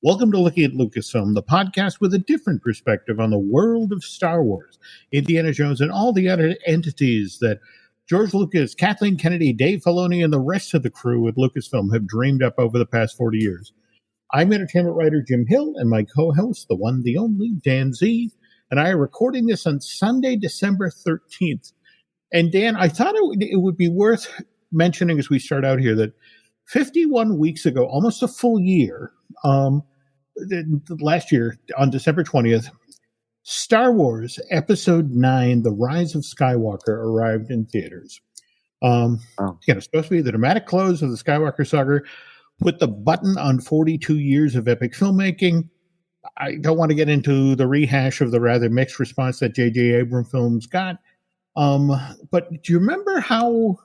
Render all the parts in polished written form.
Welcome to Looking at Lucasfilm, the podcast with a different perspective on the world of Star Wars, Indiana Jones, and all the other entities that George Lucas, Kathleen Kennedy, Dave Filoni, and the rest of the crew at Lucasfilm have dreamed up over the past 40 years. I'm entertainment writer Jim Hill, and my co-host, the one, the only, Dan Z, and I are recording this on Sunday, December 13th. And Dan, I thought it would be worth mentioning as we start out here that 51 weeks ago, almost a full year, last year on December 20th, Star Wars Episode 9, The Rise of Skywalker, arrived in theaters. It's supposed to be the dramatic close of the Skywalker saga, put the button on 42 years of epic filmmaking. I don't want to get into the rehash of the rather mixed response that J.J. Abrams films got. But do you remember how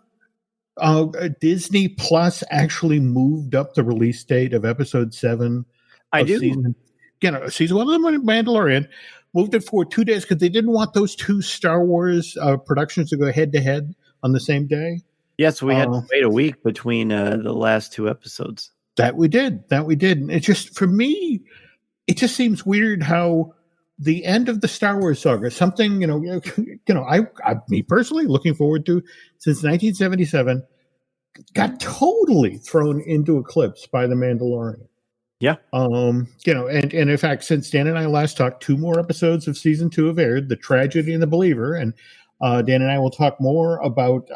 Disney Plus actually moved up the release date of Episode 7? I do. Season 1 of the Mandalorian, moved it for 2 days because they didn't want those two Star Wars productions to go head to head on the same day. Yes, we had to wait a week between the last two episodes. That we did. And it just, for me, it just seems weird how the end of the Star Wars saga, something, me personally looking forward to since 1977, got totally thrown into eclipse by The Mandalorian. Yeah. And in fact, since Dan and I last talked, 2 more episodes of season 2 have aired, The Tragedy and the Believer, and Dan and I will talk more about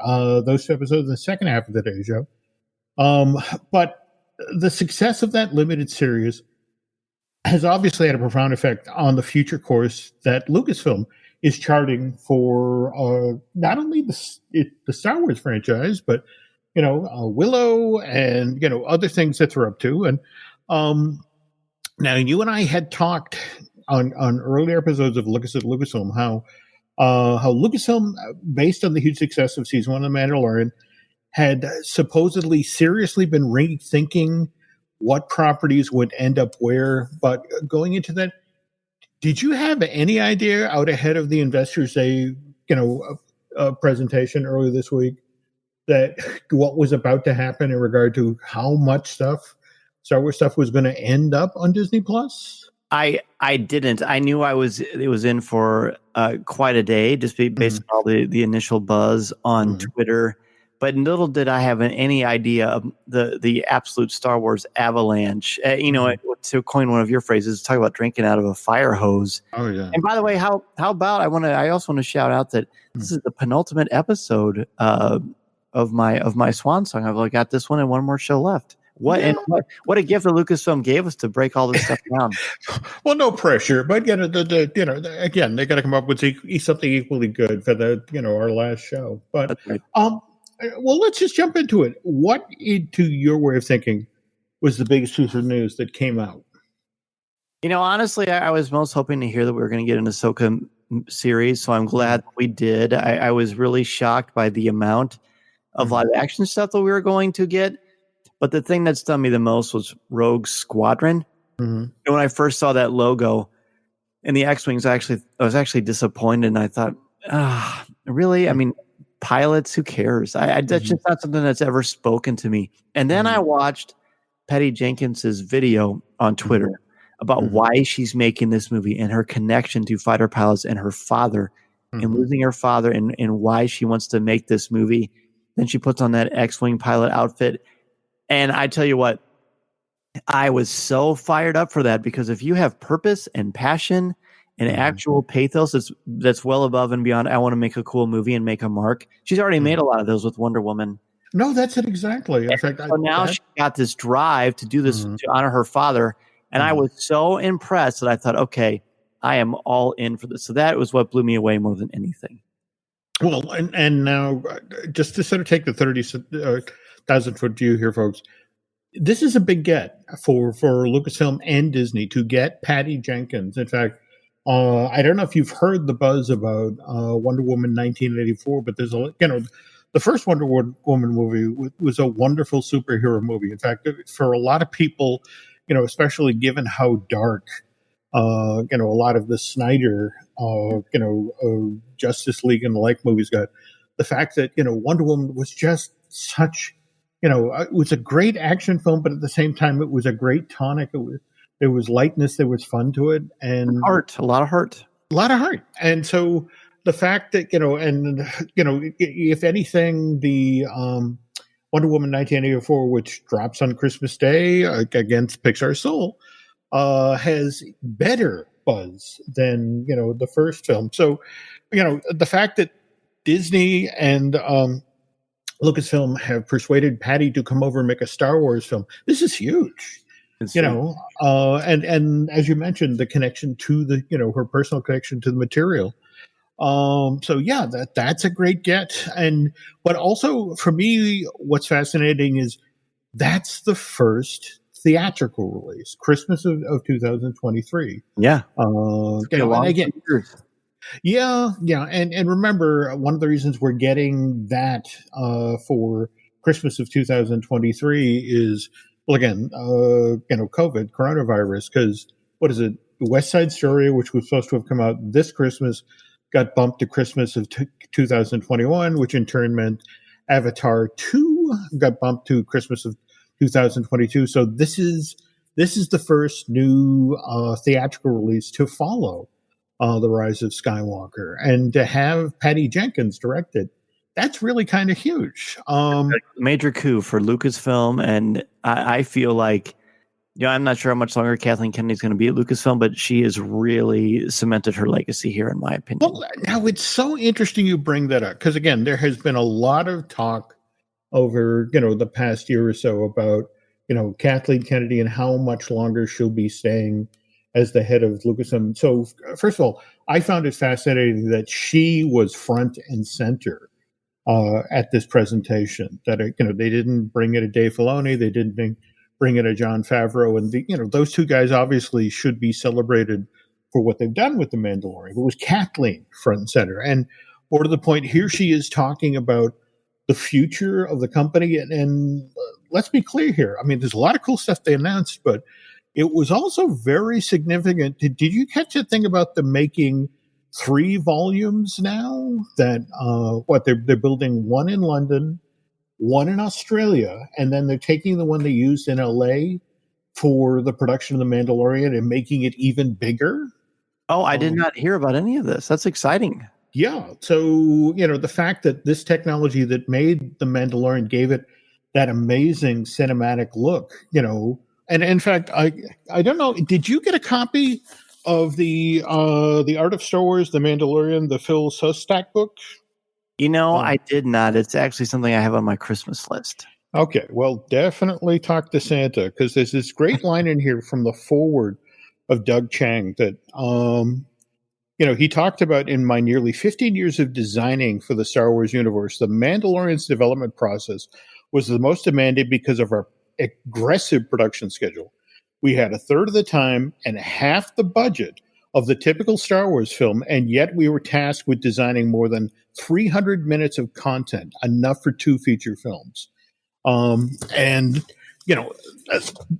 those 2 episodes in the second half of today's show. But the success of that limited series has obviously had a profound effect on the future course that Lucasfilm is charting for not only the Star Wars franchise, but Willow and other things that they're up to. And now you and I had talked on earlier episodes of Lucasfilm how Lucasfilm, based on the huge success of season 1 of The Mandalorian, had supposedly seriously been rethinking what properties would end up where. But going into that, did you have any idea out ahead of the Investors Day, presentation earlier this week, that what was about to happen in regard to how much stuff, Star Wars stuff, was going to end up on Disney Plus? I didn't. I knew it was in for quite a day, just based on all the initial buzz on Twitter. But little did I have any idea of the absolute Star Wars avalanche. To coin one of your phrases, talk about drinking out of a fire hose. Oh yeah. And by the way, how about I also want to shout out that this is the penultimate episode of my swan song. I've only got this one and one more show left. What a gift that Lucasfilm gave us to break all this stuff down. Well, no pressure, but again, they got to come up with something equally good for our last show. But right. Well, let's just jump into it. What, to your way of thinking, was the biggest piece of news that came out? Honestly, I was most hoping to hear that we were going to get an Ahsoka series, so I'm glad we did. I was really shocked by the amount of live action stuff that we were going to get. But the thing that stunned me the most was Rogue Squadron. And when I first saw that logo and the X-Wings, I was actually disappointed, and I thought, really? I mean, pilots, who cares? That's just not something that's ever spoken to me. And then I watched Patty Jenkins's video on Twitter about why she's making this movie and her connection to fighter pilots and her father and losing her father and why she wants to make this movie. Then she puts on that X-Wing pilot outfit. And I tell you what, I was so fired up for that, because if you have purpose and passion and actual pathos that's well above and beyond, I want to make a cool movie and make a mark. She's already made a lot of those with Wonder Woman. No, that's it exactly. In fact, she got this drive to do this to honor her father. And I was so impressed that I thought, okay, I am all in for this. So that was what blew me away more than anything. Well, and now just to sort of take the 30,000-foot view here, folks, this is a big get for Lucasfilm and Disney to get Patty Jenkins. In fact, I don't know if you've heard the buzz about Wonder Woman 1984, but there's the first Wonder Woman movie was a wonderful superhero movie. In fact, for a lot of people, especially given how dark, a lot of the Snyder, Justice League and the like movies got, the fact that, Wonder Woman was just such, it was a great action film, but at the same time, it was a great tonic. There was lightness. There was fun to it, and a lot of heart. a lot of heart. And so the fact that, if anything, the Wonder Woman 1984, which drops on Christmas Day against Pixar's Soul, has better buzz than, the first film. So, the fact that Disney and Lucasfilm have persuaded Patty to come over and make a Star Wars film, this is huge. And as you mentioned, the connection to the, her personal connection to the material. So yeah, that's a great get. But also for me, what's fascinating is that's the first theatrical release, Christmas of 2023. Yeah. And again, yeah. And remember, one of the reasons we're getting that for Christmas of 2023 is, well, again, COVID, coronavirus, because what is it? West Side Story, which was supposed to have come out this Christmas, got bumped to Christmas of 2021, which in turn meant Avatar 2 got bumped to Christmas of 2022. So this is the first new theatrical release to follow The Rise of Skywalker. And to have Patty Jenkins direct it, that's really kind of huge. Major coup for Lucasfilm, and I feel like, I'm not sure how much longer Kathleen Kennedy's going to be at Lucasfilm, but she has really cemented her legacy here, in my opinion. Well, now it's so interesting you bring that up, because again, there has been a lot of talk over, the past year or so about, Kathleen Kennedy and how much longer she'll be staying as the head of Lucasfilm. So first of all, I found it fascinating that she was front and center at this presentation, that they didn't bring it a Dave Filoni, they didn't bring it a Jon Favreau, and those two guys obviously should be celebrated for what they've done with The Mandalorian. It was Kathleen front and center, and more to the point, here she is talking about the future of the company, and let's be clear here. I mean, there's a lot of cool stuff they announced, but it was also very significant. Did you catch the thing about them making 3 volumes now? That they're building one in London, one in Australia, and then they're taking the one they used in LA for the production of The Mandalorian and making it even bigger. Oh, I did not hear about any of this. That's exciting. Yeah. So, the fact that this technology that made The Mandalorian gave it that amazing cinematic look, and in fact, I don't know, did you get a copy of the Art of Star Wars, The Mandalorian, the Phil Szostak book? I did not. It's actually something I have on my Christmas list. Okay, well, definitely talk to Santa, because there's this great line in here from the foreword of Doug Chiang that, he talked about, in my nearly 15 years of designing for the Star Wars universe, the Mandalorian's development process was the most demanding because of our aggressive production schedule. We had a third of the time and half the budget of the typical Star Wars film, and yet we were tasked with designing more than 300 minutes of content, enough for 2 feature films. And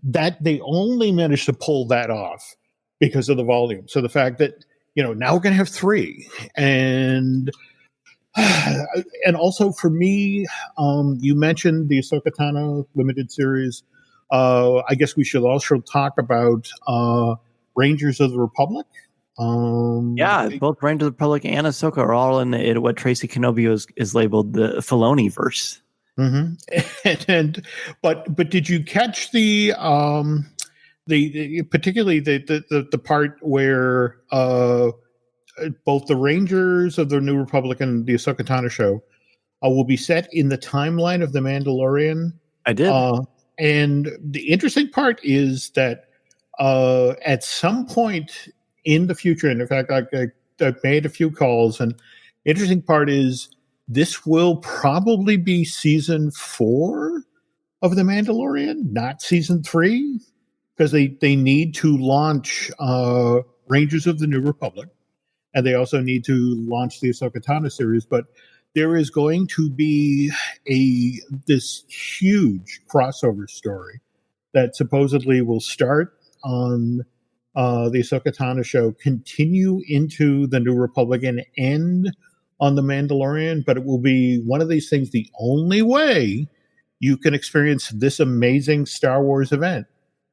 that they only managed to pull that off because of the volume. So the fact that, now we're going to have 3, and also for me, you mentioned the Ahsoka Tano limited series. I guess we should also talk about Rangers of the Republic. Both Rangers of the Republic and Ahsoka are all in what Tracy Kenobi is labeled the Filoni-verse. Mm-hmm. But did you catch the particularly the part where both the Rangers of the New Republic and the Ahsoka Tano show will be set in the timeline of The Mandalorian? I did. And the interesting part is that at some point in the future, and in fact, I've made a few calls, and the interesting part is this will probably be season 4 of The Mandalorian, not season 3, because they need to launch Rangers of the New Republic, and they also need to launch the Ahsoka Tano series. But there is going to be this huge crossover story that supposedly will start on the Ahsoka Tano show, continue into the New Republic, and end on The Mandalorian. But it will be one of these things, the only way you can experience this amazing Star Wars event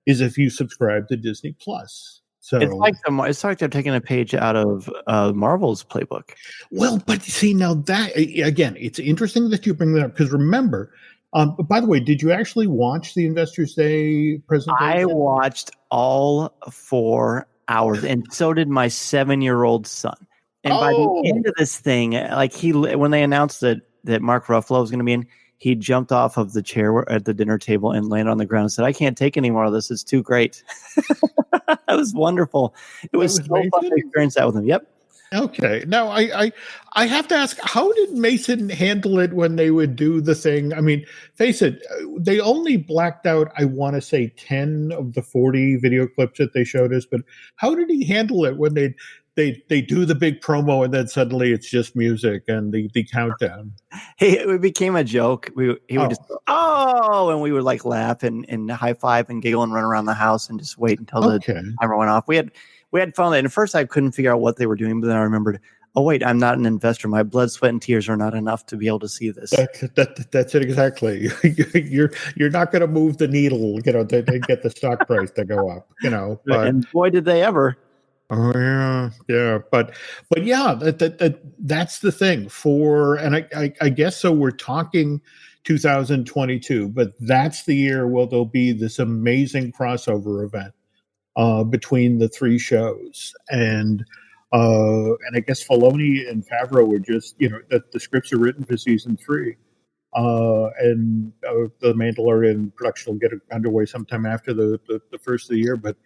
is if you subscribe to Disney Plus. So it's like they're taking a page out of Marvel's playbook. Well, but see, now that again, it's interesting that you bring that up because remember, by the way, did you actually watch the Investors Day presentation? I watched all 4 hours, and so did my 7-year-old son. And by the end of this thing, like when they announced that Mark Ruffalo was going to be in, he jumped off of the chair at the dinner table and landed on the ground and said, "I can't take any more of this. It's too great." That was wonderful. It was so fun to experience that with him. Yep. Okay. Now, I have to ask, how did Mason handle it when they would do the thing? I mean, face it, they only blacked out, I want to say, 10 of the 40 video clips that they showed us. But how did he handle it when they do the big promo and then suddenly it's just music and the countdown? It became a joke. He would just go, "Oh," and we would like laugh and high five and giggle and run around the house and just wait until the timer went off. We had fun. And at first I couldn't figure out what they were doing, but then I remembered, oh wait, I'm not an investor. My blood, sweat, and tears are not enough to be able to see this. That's it exactly. You're not going to move the needle, to get the stock price to go up, But, and boy, did they ever. Oh yeah, but yeah, that's the thing and I guess so. We're talking 2022, but that's the year where there'll be this amazing crossover event between the 3 shows, and I guess Filoni and Favreau were just that the scripts are written for season 3, and the Mandalorian production will get underway sometime after the first of the year, but.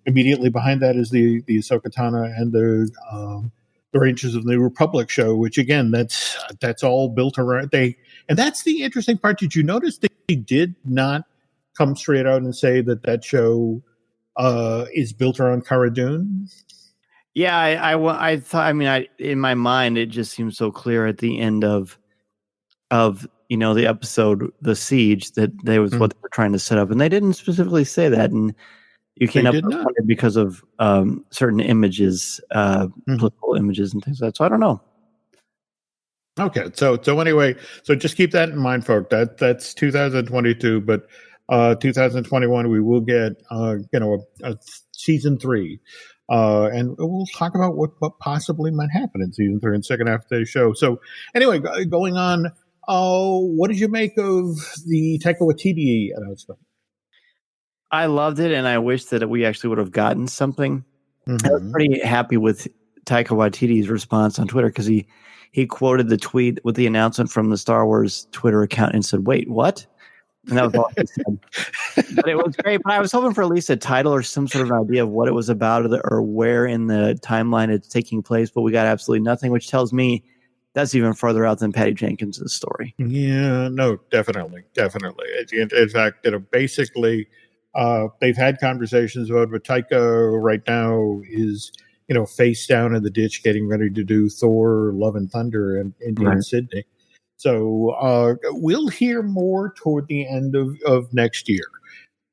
Immediately behind that is the Ahsoka Tano and the Rangers of the New Republic show, which again, that's all built around and that's the interesting part. Did you notice they did not come straight out and say that show is built around Cara Dune? Yeah, I thought. I mean, in my mind, it just seems so clear at the end of the episode, The Siege, that they was what they were trying to set up, and they didn't specifically say that, and. You can't have it because of certain images, political images and things like that. So I don't know. Okay, so anyway, so just keep that in mind, folks. That's 2022, but 2021 we will get a season 3, and we'll talk about what possibly might happen in season 3 in the second half of the show. So anyway, going on, what did you make of the Taika Waititi announcement? I loved it, and I wish that we actually would have gotten something. I was pretty happy with Taika Waititi's response on Twitter because he quoted the tweet with the announcement from the Star Wars Twitter account and said, "Wait, what?" And that was all he said. But it was great. But I was hoping for at least a title or some sort of idea of what it was about or where in the timeline it's taking place. But we got absolutely nothing, which tells me that's even further out than Patty Jenkins' story. Yeah, no, definitely. In fact, basically. They've had conversations about, but Taika right now is, face down in the ditch, getting ready to do Thor: Love and Thunder in Sydney. So we'll hear more toward the end of next year.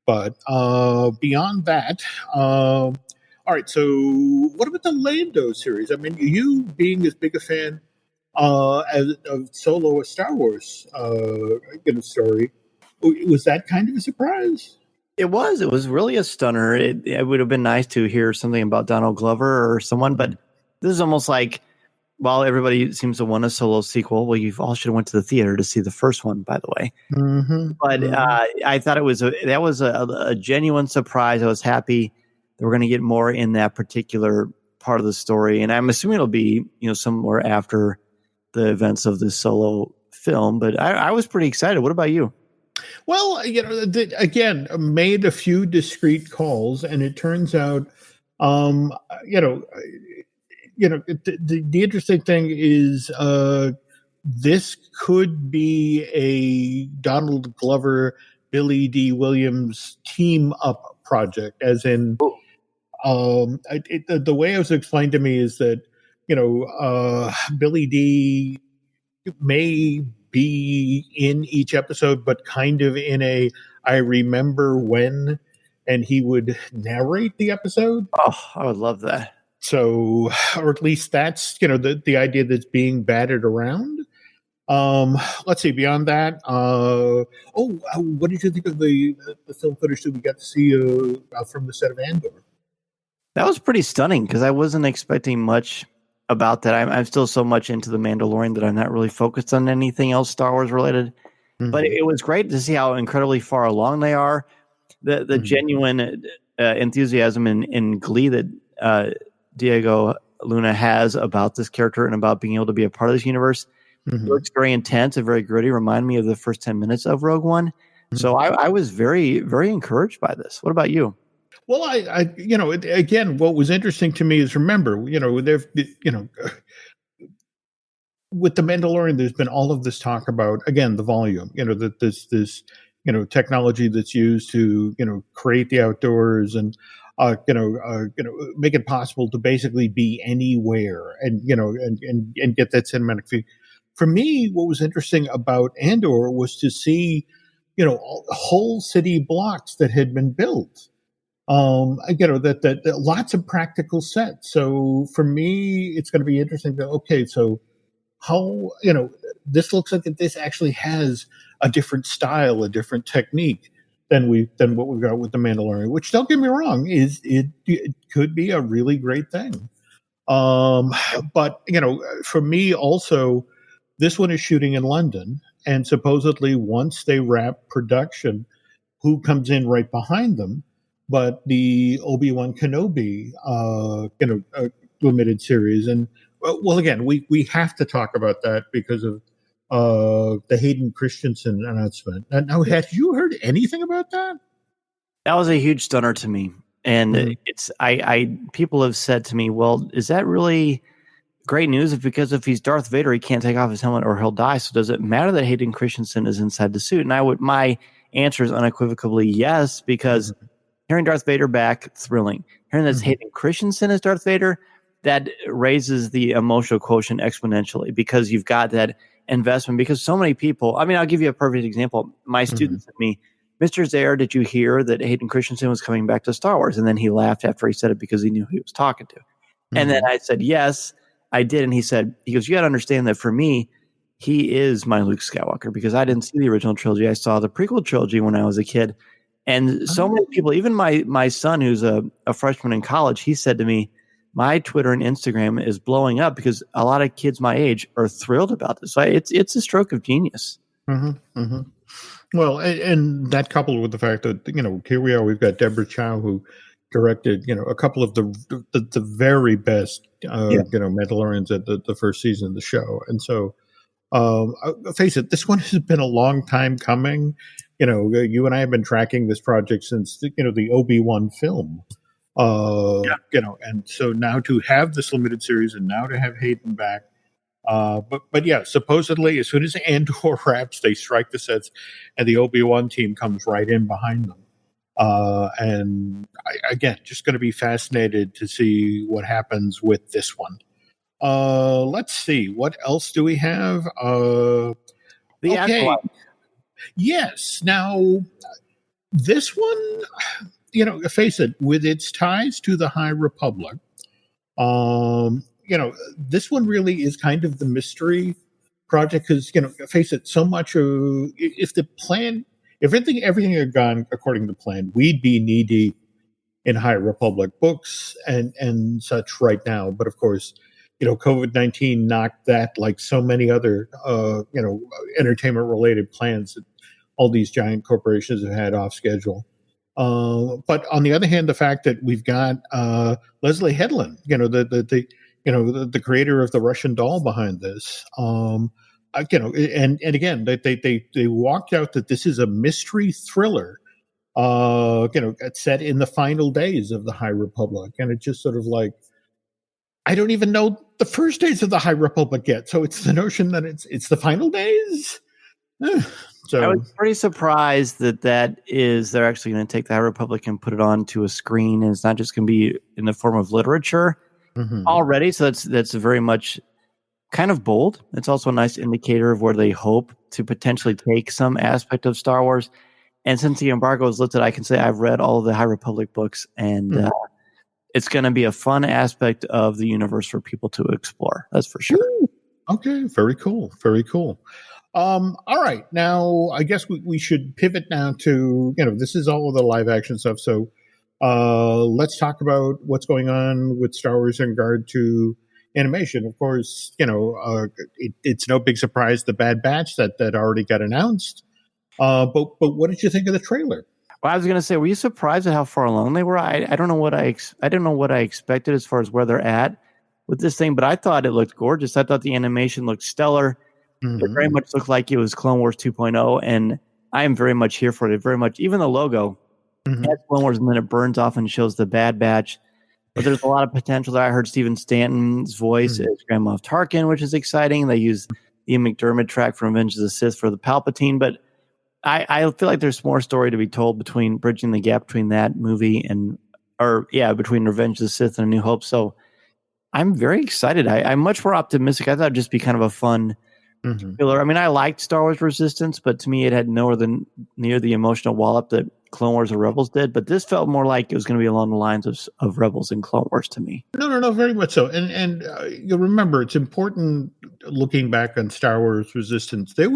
But beyond that, all right. So what about the Lando series? I mean, you being as big a fan of Solo, a Star Wars story, was that kind of a surprise? It was really a stunner. It would have been nice to hear something about Donald Glover or someone, but this is almost like, while everybody seems to want a Solo sequel, well, you all should have went to the theater to see the first one, by the way. But I thought that was a genuine surprise. I was happy that we're going to get more in that particular part of the story, and I'm assuming it'll be somewhere after the events of the Solo film. But I was pretty excited. What about you? Well, again, made a few discreet calls, and it turns out, the interesting thing is this could be a Donald Glover, Billy D. Williams team up project, as in, the way it was explained to me is that, Billy D. may be in each episode, but kind of in I remember when, and he would narrate the episode. Oh, I would love that. So, or at least that's, the idea that's being batted around. Let's see. Beyond that, what did you think of the film footage that we got to see from the set of Andor? That was pretty stunning because I wasn't expecting much about that. I'm still so much into the Mandalorian that I'm not really focused on anything else Star Wars related. Mm-hmm. But it was great to see how incredibly far along they are. The genuine enthusiasm and glee that Diego Luna has about this character and about being able to be a part of this universe looks very intense and very gritty. Remind me of the first 10 minutes of Rogue One. So I was very, very encouraged by this. What about you? Well, again, what was interesting to me is, remember, with The Mandalorian, there's been all of this talk about, again, the volume, that this technology that's used to, create the outdoors and, make it possible to basically be anywhere and, and get that cinematic feel. For me, what was interesting about Andor was to see, whole city blocks that had been built. That lots of practical sets. So for me, it's going to be interesting to, okay, so how, this looks like that this actually has a different style, a different technique than what we've got with The Mandalorian, which, don't get me wrong, it could be a really great thing. But, for me also, this one is shooting in London, and supposedly once they wrap production, who comes in right behind them? But the Obi-Wan Kenobi, limited series. And, well, again, we have to talk about that because of the Hayden Christensen announcement. Now, had you heard anything about that? That was a huge stunner to me. And people have said to me, well, is that really great news? Because if he's Darth Vader, he can't take off his helmet or he'll die. So does it matter that Hayden Christensen is inside the suit? And my answer is unequivocally yes, because hearing Darth Vader back, thrilling. Hearing that Hayden Christensen as Darth Vader, that raises the emotional quotient exponentially because you've got that investment. Because so many people, I'll give you a perfect example. My student said to me, Mr. Zehr, did you hear that Hayden Christensen was coming back to Star Wars? And then he laughed after he said it because he knew who he was talking to. And then I said, yes, I did. And he goes, you got to understand that for me, he is my Luke Skywalker because I didn't see the original trilogy. I saw the prequel trilogy when I was a kid. And so many people, even my son, who's a freshman in college, he said to me, my Twitter and Instagram is blowing up because a lot of kids my age are thrilled about this. So it's a stroke of genius. Well, and that coupled with the fact that, here we are, we've got Deborah Chow, who directed, a couple of the very best, Mandalorians at the first season of the show. And so, face it, this one has been a long time coming. You and I have been tracking this project since, the Obi-Wan film. And so now to have this limited series and now to have Hayden back. But yeah, supposedly as soon as Andor wraps, they strike the sets and the Obi-Wan team comes right in behind them. And again, just going to be fascinated to see what happens with this one. Let's see. What else do we have? Okay. Yes. Now, this one, face it, with its ties to the High Republic, this one really is kind of the mystery project because, face it, so much of, if everything had gone according to plan, we'd be knee deep in High Republic books and such right now. But of course, COVID-19 knocked that, like so many other, entertainment related plans that all these giant corporations have had, off schedule. But on the other hand, the fact that we've got Leslie Headland, the creator of the Russian Doll behind this, and again, they walked out that this is a mystery thriller, set in the final days of the High Republic, and it just sort of like, I don't even know the first days of the High Republic yet, so it's the notion that it's the final days. So I was pretty surprised that they're actually going to take the High Republic and put it onto a screen, and it's not just going to be in the form of literature already. So that's very much kind of bold. It's also a nice indicator of where they hope to potentially take some aspect of Star Wars. And since the embargo is lifted, I can say I've read all of the High Republic books, and it's going to be a fun aspect of the universe for people to explore. That's for sure. Okay, very cool. Very cool. All right. Now, I guess we should pivot now to, this is all of the live action stuff. So let's talk about what's going on with Star Wars in regard to animation. Of course, it's no big surprise the Bad Batch that already got announced. But what did you think of the trailer? Well, I was going to say, were you surprised at how far along they were? I don't know what I don't know what I expected as far as where they're at with this thing, but I thought it looked gorgeous. I thought the animation looked stellar. It very much looked like it was Clone Wars 2.0, and I am very much here for it. Very much, even the logo has Clone Wars, and then it burns off and shows the Bad Batch. But there's a lot of potential there. I heard Stephen Stanton's voice as Grand Moff Tarkin, which is exciting. They used the Ian McDermott track from Revenge of the Sith for the Palpatine, but I feel like there's more story to be told between bridging the gap between that movie between Revenge of the Sith and A New Hope. So I'm very excited. I'm much more optimistic. I thought it'd just be kind of a fun filler. I mean, I liked Star Wars Resistance, but to me, it had near the emotional wallop that Clone Wars or Rebels did. But this felt more like it was going to be along the lines of Rebels and Clone Wars to me. No, very much so. And you'll remember, it's important looking back on Star Wars Resistance. There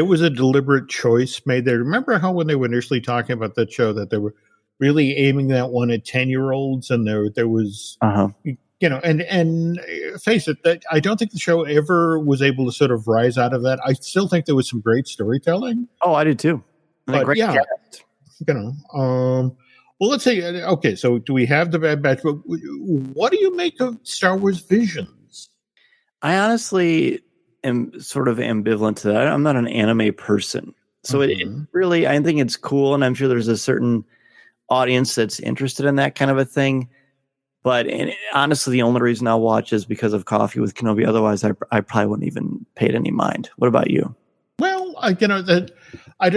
was a deliberate choice made there. Remember how when they were initially talking about that show that they were really aiming that one at 10-year-olds, and there was and face it, that I don't think the show ever was able to sort of rise out of that. I still think there was some great storytelling. Oh, I did too. But well, let's say, okay, so do we have the Bad Batch? But what do you make of Star Wars Visions? I honestly am sort of ambivalent to that. I'm not an anime person. So it really, I think it's cool, and I'm sure there's a certain audience that's interested in that kind of a thing. But honestly, the only reason I'll watch is because of Coffee with Kenobi. Otherwise, I probably wouldn't even pay it any mind. What about you? Well, I don't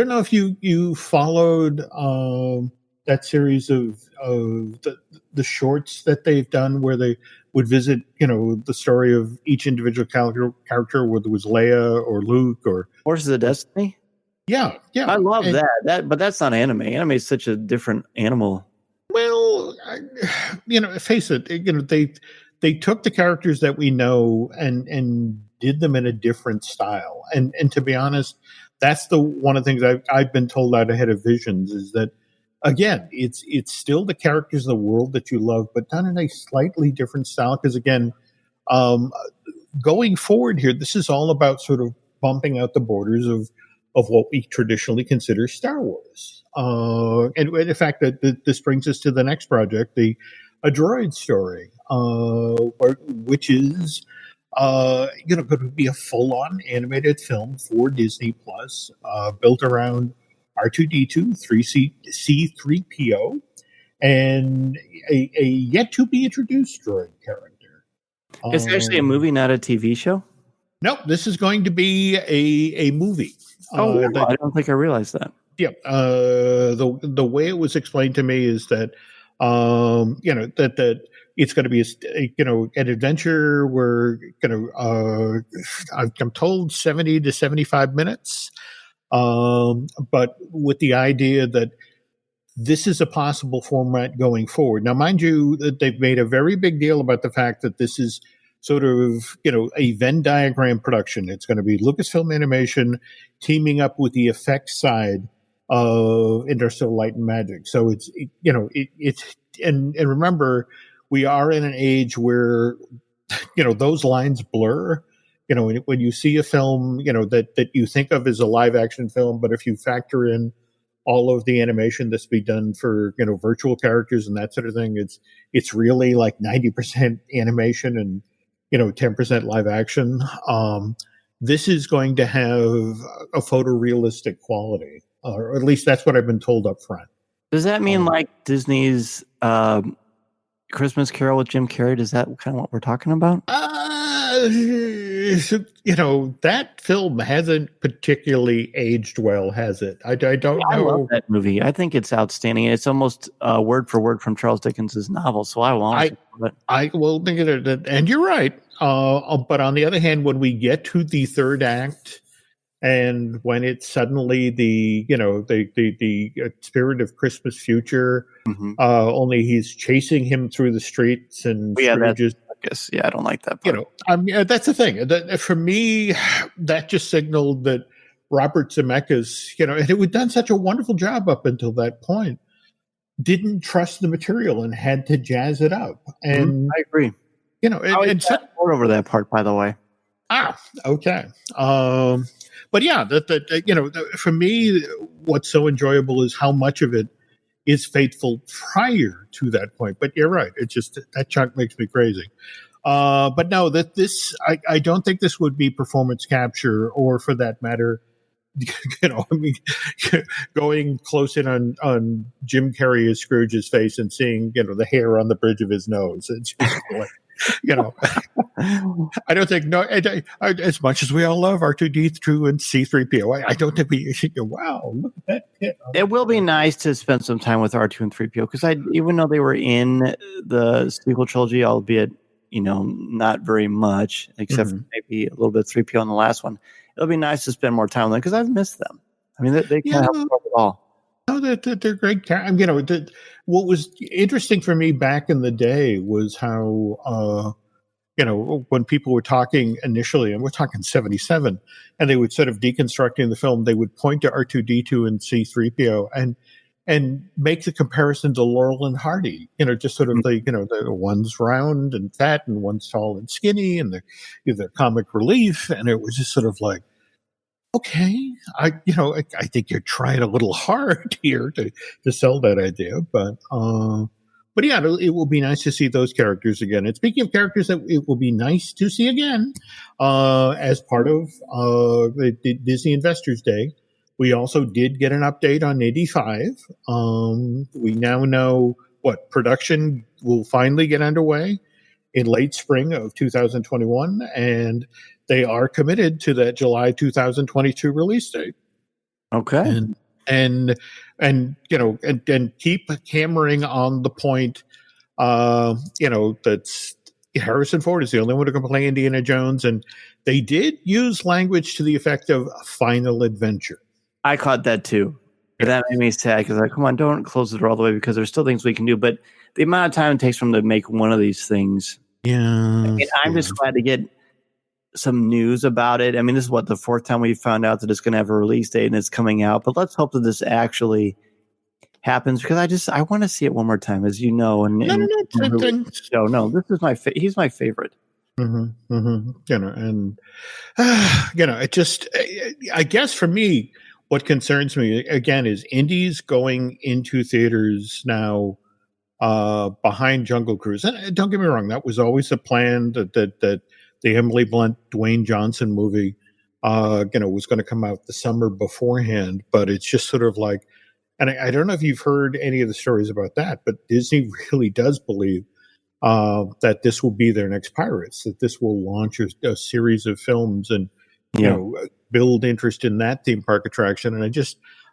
know if you followed that series of the shorts that they've done where they would visit, the story of each individual character, whether it was Leia or Luke or Horses of Destiny. Yeah. I love that, but that's not anime. Anime is such a different animal. Well, face it, they took the characters that we know and did them in a different style. And to be honest, that's one of the things I've been told out ahead of Visions is that, again, it's still the characters of the world that you love, but done in a slightly different style. Because again, going forward here, this is all about sort of bumping out the borders of what we traditionally consider Star Wars. And in fact, this brings us to the next project, A Droid Story, which is going to be a full-on animated film for Disney Plus, built around R2D2, C3PO, and a yet to be introduced droid character. It's actually a movie, not a TV show. Nope, this is going to be a movie. I don't think I realized that. Yeah, the way it was explained to me is that that it's going to be an adventure where I'm told 70 to 75 minutes, but with the idea that this is a possible format going forward. Now, mind you, that they've made a very big deal about the fact that this is sort of, a Venn diagram production. It's going to be Lucasfilm Animation teaming up with the effects side of Industrial Light and Magic. So it's remember, we are in an age where, those lines blur. When you see a film, that you think of as a live action film, but if you factor in all of the animation that's be done for, virtual characters and that sort of thing, it's really like 90% animation and, 10% live action. This is going to have a photorealistic quality, or at least that's what I've been told up front. Does that mean like Disney's Christmas Carol with Jim Carrey? Is that kind of what we're talking about? That film hasn't particularly aged well, has it? I don't know. I love that movie. I think it's outstanding. It's almost word for word from Charles Dickens's novel. So I want it. I will think of it, and you're right. But on the other hand, when we get to the third act, and when it's suddenly the spirit of Christmas future, only he's chasing him through the streets and that's circus. Yeah, I don't like that part. That's the thing. For me, that just signaled that Robert Zemeckis, and it had done such a wonderful job up until that point, didn't trust the material and had to jazz it up. And I agree. And over that part, by the way. Okay. But yeah, for me, what's so enjoyable is how much of it is faithful prior to that point. But you're right; it's just that chunk makes me crazy. But no, I don't think this would be performance capture, or for that matter, going close in on Jim Carrey as Scrooge's face and seeing, the hair on the bridge of his nose. It's just like, I don't think, as much as we all love R2D2 and C3PO, I don't think we should go, wow, look at that pit. It will be nice to spend some time with R2 and 3PO, because even though they were in the sequel trilogy, albeit, not very much, except for maybe a little bit of 3PO in the last one, it'll be nice to spend more time with them because I've missed them. I mean, they can't help it all. No, they're great. What was interesting for me back in the day was how, when people were talking initially, and we're talking 1977, and they would sort of deconstructing the film, they would point to R2D2 and C3PO and make the comparison to Laurel and Hardy. Just sort of the one's round and fat and one's tall and skinny, and the comic relief, and it was just sort of like, okay, I think you're trying a little hard here to sell that idea, but yeah, it will be nice to see those characters again. And speaking of characters that it will be nice to see again, as part of the Disney Investors Day, we also did get an update on 85. We now know what production will finally get underway in late spring of 2021, and they are committed to that July 2022 release date. Okay. And keep hammering on the point, that's Harrison Ford is the only one who can play Indiana Jones, and they did use language to the effect of final adventure. I caught that too. That made me sad because come on, don't close the door all the way, because there's still things we can do. But the amount of time it takes for them to make one of these things. Yeah. I'm just glad to get some news about it. I mean, this is the fourth time we found out that it's going to have a release date and it's coming out. But let's hope that this actually happens, because I want to see it one more time, as you know. And this is he's my favorite. It just, I guess for me, what concerns me again is indies going into theaters now behind Jungle Cruise. And don't get me wrong, that was always a plan that the Emily Blunt, Dwayne Johnson movie, was going to come out the summer beforehand. But it's just sort of like, and I don't know if you've heard any of the stories about that, but Disney really does believe that this will be their next Pirates, that this will launch a series of films and, build interest in that theme park attraction. And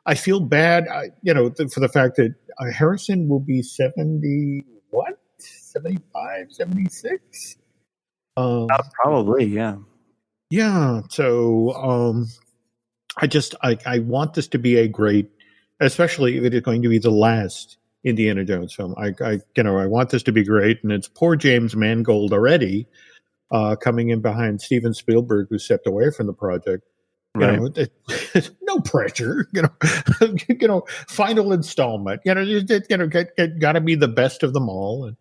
I feel bad, for the fact that Harrison will be 70, 75, 76? Probably, yeah. Yeah. So I want this to be a great, especially if it is going to be the last Indiana Jones film. I want this to be great, and it's poor James Mangold already coming in behind Steven Spielberg, who stepped away from the project. No pressure. Final installment. Got to be the best of them all. And,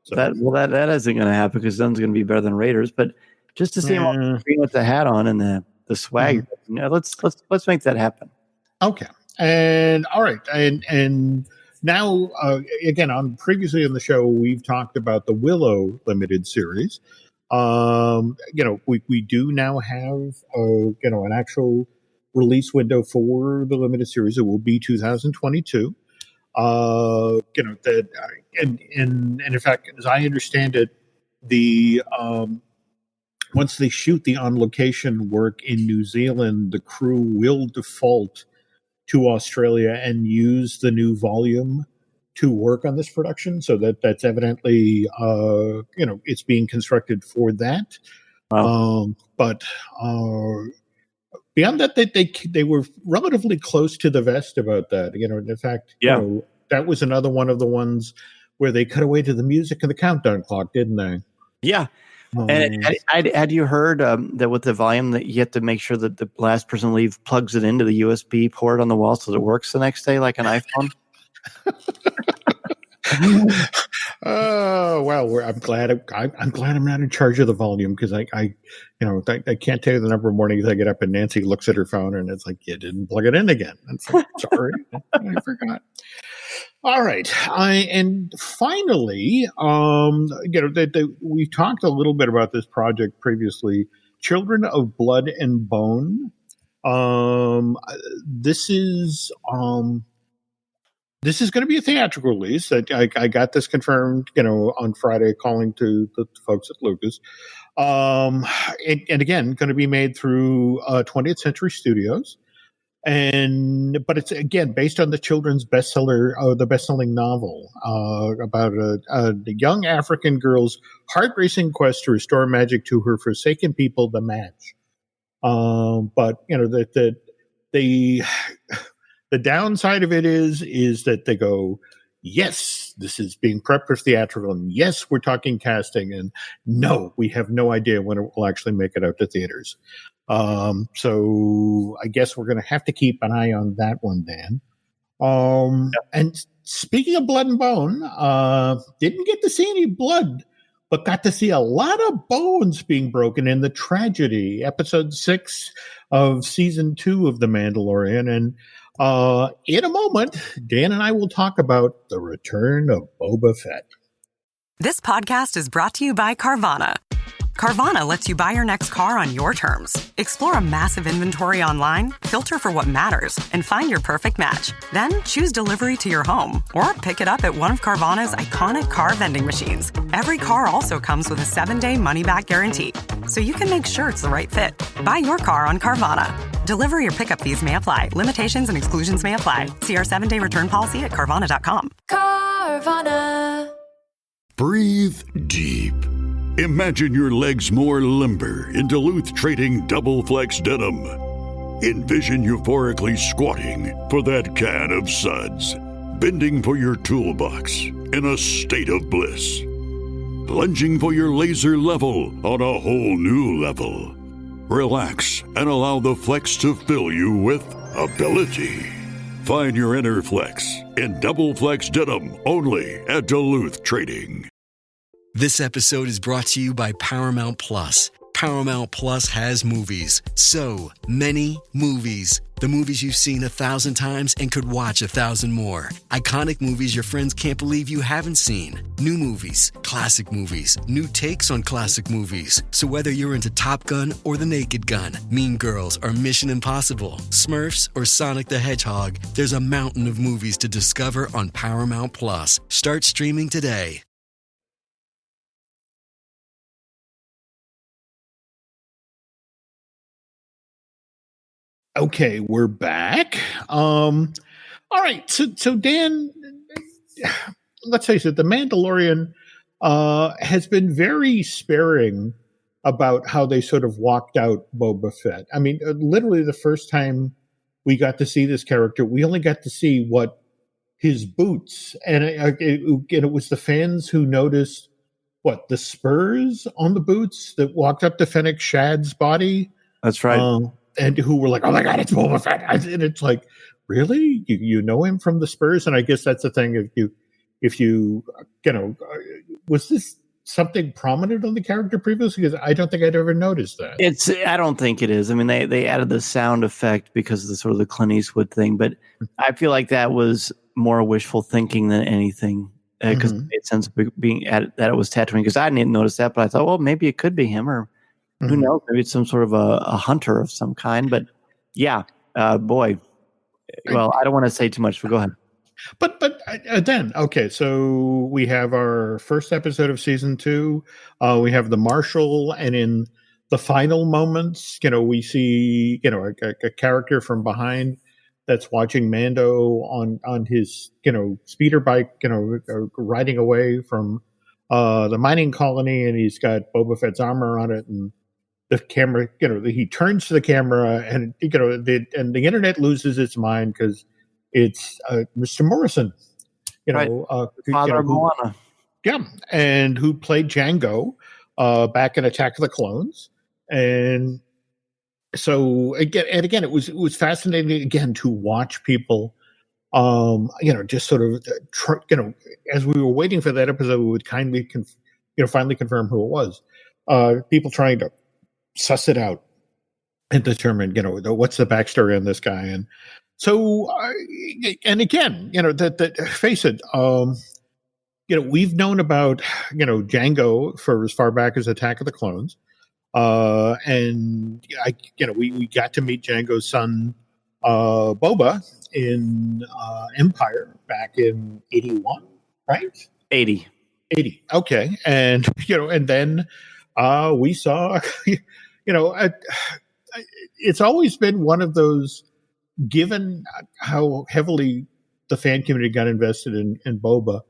so. That isn't going to happen, because none's going to be better than Raiders. But just to see him on the screen with the hat on and the swag, let's make that happen. Okay. And all right, and now again, previously on the show, we've talked about the Willow limited series. We do now have an actual release window for the limited series. It will be 2022. And in fact, as I understand it, the once they shoot the on location work in New Zealand, the crew will default to Australia and use the new volume to work on this production. So that's evidently, it's being constructed for that. Wow. But beyond that, they were relatively close to the vest about that. In fact, that was another one of the ones where they cut away to the music and the countdown clock, didn't they? Yeah. And had you heard that with the volume that you have to make sure that the last person to leave plugs it into the USB port on the wall so that it works the next day like an iPhone? Oh well, I'm glad I'm not in charge of the volume, because I can't tell you the number of mornings I get up and Nancy looks at her phone and it's like, you didn't plug it in again. It's like, sorry, I forgot. All right, and finally, we talked a little bit about this project previously. Children of Blood and Bone. This is going to be a theatrical release. I got this confirmed, on Friday, calling to the folks at Lucas. And again, going to be made through 20th Century Studios. But it's again based on the children's bestseller, the best-selling novel about a young African girl's heart-racing quest to restore magic to her forsaken people, the Match. But the downside of it is that they go, yes, this is being prepped for theatrical, and yes, we're talking casting, and no, we have no idea when it will actually make it out to theaters. So I guess we're going to have to keep an eye on that one, Dan. And speaking of Blood and Bone, didn't get to see any blood, but got to see a lot of bones being broken in The Tragedy, episode 6 of season 2 of The Mandalorian. And in a moment, Dan and I will talk about the return of Boba Fett. This podcast is brought to you by Carvana. Carvana lets you buy your next car on your terms. Explore a massive inventory online, filter for what matters, and find your perfect match. Then choose delivery to your home or pick it up at one of Carvana's iconic car vending machines. Every car also comes with a 7-day money-back guarantee, so you can make sure it's the right fit. Buy your car on Carvana. Delivery or pickup fees may apply. Limitations and exclusions may apply. See our 7-day return policy at Carvana.com. Carvana. Breathe deep. Imagine your legs more limber in Duluth Trading Double Flex Denim. Envision euphorically squatting for that can of suds, bending for your toolbox in a state of bliss, lunging for your laser level on a whole new level. Relax and allow the flex to fill you with ability. Find your inner flex in Double Flex Denim only at Duluth Trading. This episode is brought to you by Paramount Plus. Paramount Plus has movies. So many movies. The movies you've seen 1,000 times and could watch 1,000 more. Iconic movies your friends can't believe you haven't seen. New movies, classic movies, new takes on classic movies. So whether you're into Top Gun or The Naked Gun, Mean Girls or Mission Impossible, Smurfs or Sonic the Hedgehog, there's a mountain of movies to discover on Paramount Plus. Start streaming today. Okay, we're back. All right, so Dan, let's face it, The Mandalorian has been very sparing about how they sort of walked out Boba Fett. I mean, literally the first time we got to see this character, we only got to see his boots, and it was the fans who noticed the spurs on the boots that walked up to Fennec Shad's body. That's right. And who were like, oh my God, it's Boba Fett. And it's like, really? You know him from the Spurs? And I guess that's the thing. If you was this something prominent on the character previously? Because I don't think I'd ever noticed that. I don't think it is. I mean, they added the sound effect because of the sort of the Clint Eastwood thing, but I feel like that was more wishful thinking than anything. Because it made sense of being added, that it was Tatooine. Because I didn't notice that, but I thought, well, maybe it could be him, or who knows? Maybe it's some sort of a hunter of some kind. But yeah, boy. Well, I don't want to say too much, but go ahead. But then, okay, so we have our first episode of season 2. We have the Marshal, and in the final moments, we see, a character from behind that's watching Mando on his, speeder bike, riding away from the mining colony, and he's got Boba Fett's armor on it, and the camera, he turns to the camera, and the internet loses its mind because it's Mr. Morrison, Father Moana. Yeah, and who played Django back in Attack of the Clones. And so again, it was fascinating again to watch people, just sort of, as we were waiting for that episode, we would kindly, finally confirm who it was. People trying to suss it out and determine, what's the backstory on this guy. And so, and again, face it, we've known about, Django for as far back as Attack of the Clones. And we got to meet Django's son, Boba, in Empire back in 81, right? 80. Okay. And, and then we saw, it's always been one of those, given how heavily the fan community got invested in Boba,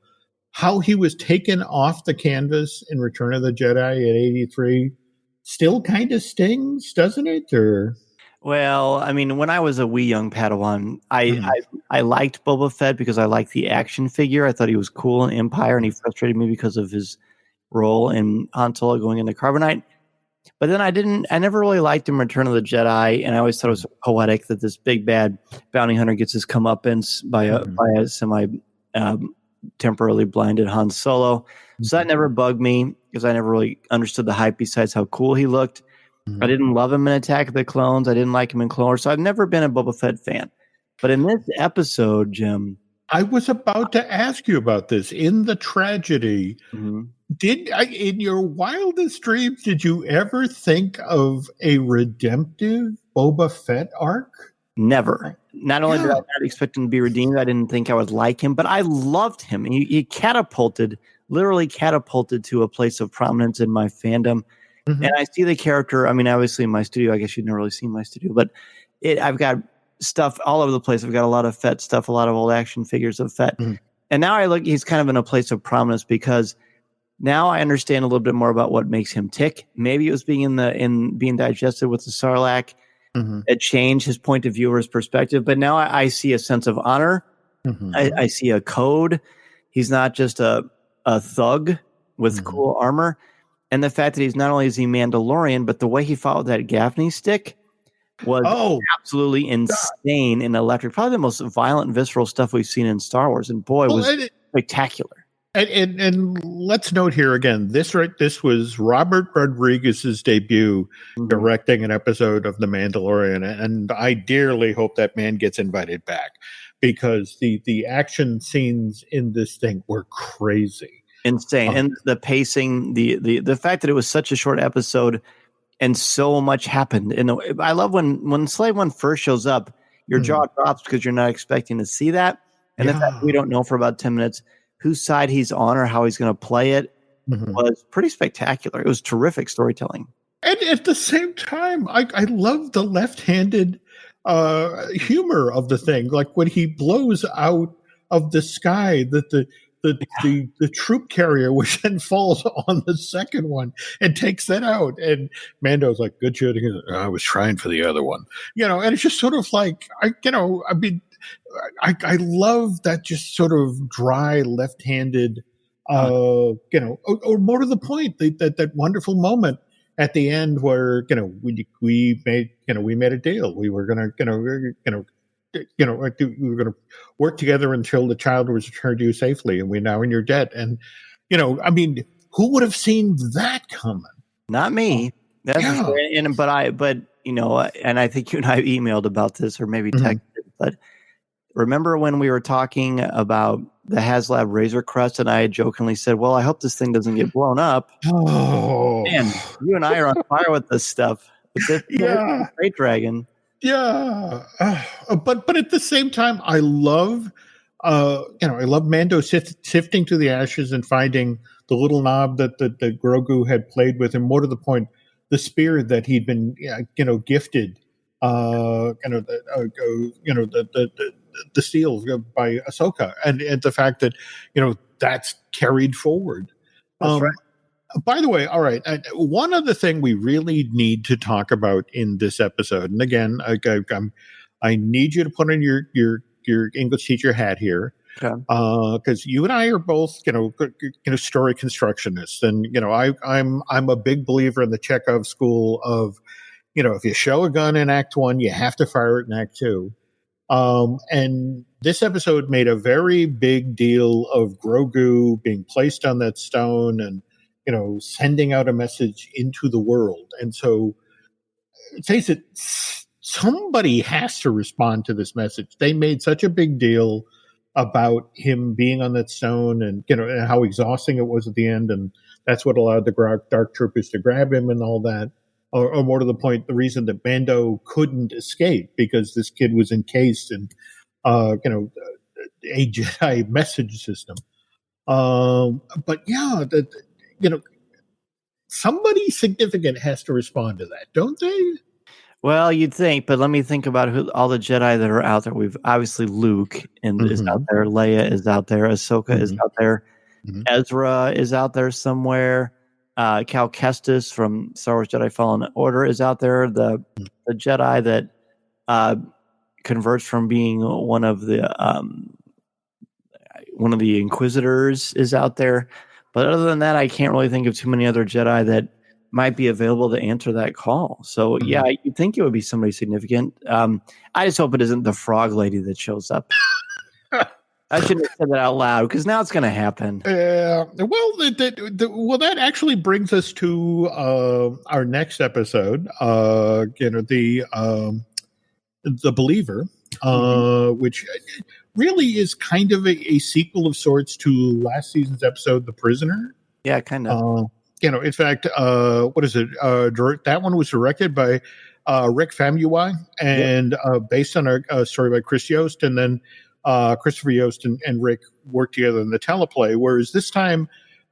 how he was taken off the canvas in Return of the Jedi in 83 still kind of stings, doesn't it? Or well, I mean, when I was a wee young Padawan, I liked Boba Fett because I liked the action figure. I thought he was cool in Empire, and he frustrated me because of his role in Han Solo going into Carbonite. But then I never really liked him in Return of the Jedi, and I always thought it was poetic that this big bad bounty hunter gets his comeuppance by a semi temporarily blinded Han Solo. So that never bugged me because I never really understood the hype besides how cool he looked. I didn't love him in Attack of the Clones. I didn't like him in Clone Wars. So I've never been a Boba Fett fan. But in this episode, Jim, I was about to ask you about this. In the tragedy, in your wildest dreams, did you ever think of a redemptive Boba Fett arc? Never. Not only did I not expect him to be redeemed, I didn't think I would like him, but I loved him. He literally catapulted to a place of prominence in my fandom. And I see the character. I mean, obviously in my studio, I guess you've never really seen my studio, but I've got stuff all over the place. I've got a lot of Fett stuff, a lot of old action figures of Fett. And now he's kind of in a place of prominence because now I understand a little bit more about what makes him tick. Maybe it was being being digested with the Sarlacc. It changed his point of view or his perspective. But now I see a sense of honor. I see a code. He's not just a thug with cool armor. And the fact that he's not only is he Mandalorian, but the way he fought with that Gaffney stick was absolutely insane and electric. Probably the most violent and visceral stuff we've seen in Star Wars. And boy, it was spectacular. And let's note here again, this was Robert Rodriguez's debut directing an episode of The Mandalorian, and I dearly hope that man gets invited back because the action scenes in this thing were crazy. Insane. And the pacing, the fact that it was such a short episode and so much happened. And I love when Slave One first shows up, your jaw drops because you're not expecting to see that. And the fact we don't know for about 10 minutes whose side he's on or how he's going to play it was pretty spectacular. It was terrific storytelling. And at the same time, I love the left-handed humor of the thing. Like when he blows out of the sky, the troop carrier, which then falls on the second one and takes that out. And Mando's like, good shooting. I was trying for the other one, and it's just sort of like, I love that just sort of dry left-handed, or more to the point, that wonderful moment at the end where, we made a deal. We were going to, we were going to work together until the child was returned to you safely, and we're now in your debt. And, who would have seen that coming? Not me. That's but and I think you and I emailed about this or maybe texted, but remember when we were talking about the HasLab Razor Crest and I had jokingly said, well, I hope this thing doesn't get blown up. Oh, man, you and I are on fire with this stuff. With this Great Dragon. Yeah, but at the same time, I love Mando sifting through the ashes and finding the little knob that Grogu had played with, and more to the point, the spear that he'd been gifted, the seals by Ahsoka, and the fact that that's carried forward. That's right. By the way, all right. One other thing we really need to talk about in this episode, and again, I need you to put on your English teacher hat here. Because you and I are both, story constructionists, and I'm a big believer in the Chekhov school of, if you show a gun in Act 1, you have to fire it in Act 2. And this episode made a very big deal of Grogu being placed on that stone and, sending out a message into the world. And so, face it, somebody has to respond to this message. They made such a big deal about him being on that stone and, and how exhausting it was at the end. And that's what allowed the Dark Troopers to grab him and all that. Or more to the point, the reason that Mando couldn't escape because this kid was encased in, a Jedi message system. But yeah, somebody significant has to respond to that, don't they? Well, you'd think, but let me think about all the Jedi that are out there. We've obviously Luke is out there, Leia is out there, Ahsoka is out there, Ezra is out there somewhere. Cal Kestis from Star Wars Jedi Fallen Order is out there. The Jedi that converts from being one of the Inquisitors is out there. But other than that, I can't really think of too many other Jedi that might be available to answer that call. So yeah, you'd think it would be somebody significant. I just hope it isn't the frog lady that shows up. I shouldn't have said that out loud because now it's going to happen. Well, that actually brings us to our next episode. The Believer, which really is kind of a sequel of sorts to last season's episode, The Prisoner. Yeah, kind of. In fact, what is it? That one was directed by Rick Famuyiwa and based on a story by Chris Yost, and then Christopher Yost and Rick worked together in the teleplay, whereas this time